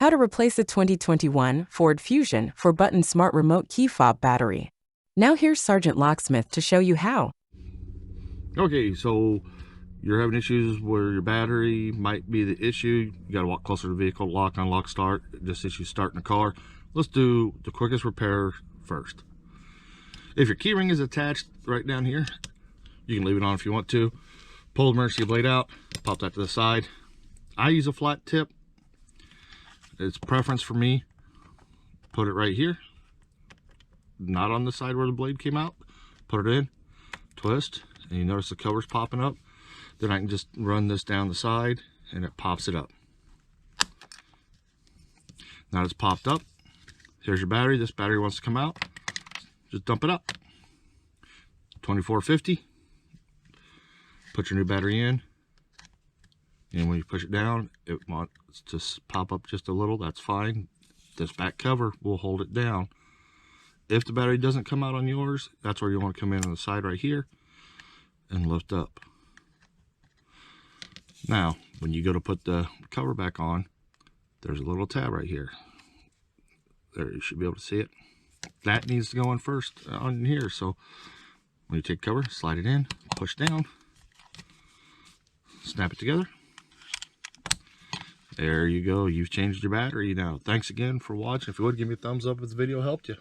How to replace a 2021 Ford Fusion for button smart remote key fob battery. Now here's Sergeant Locksmith to show you how. Okay, so you're having issues where your battery might be the issue. You got to walk closer to the vehicle, lock, unlock, start. This issue starting the car. Let's do the quickest repair first. If your key ring is attached right down here, you can leave it on if you want to. Pull the emergency blade out, pop that to the side. I use a flat tip. It's preference for me. Put it right here, not on the side where the blade came out. Put it in, twist, and you notice the cover's popping up. Then I can just run this down the side and it pops it up. Now it's popped up. Here's your battery. This battery wants to come out. Just dump it up. 2450. Put your new battery in. And when you push it down, it wants to pop up just a little. That's fine. This back cover will hold it down. If the battery doesn't come out on yours, that's where you want to come in on the side right here and lift up. Now, when you go to put the cover back on, there's a little tab right here. There, you should be able to see it. That needs to go in first on here. So when you take cover, slide it in, push down, snap it together. There you go. You've changed your battery now. Thanks again for watching. If you would, give me a thumbs up if the video helped you.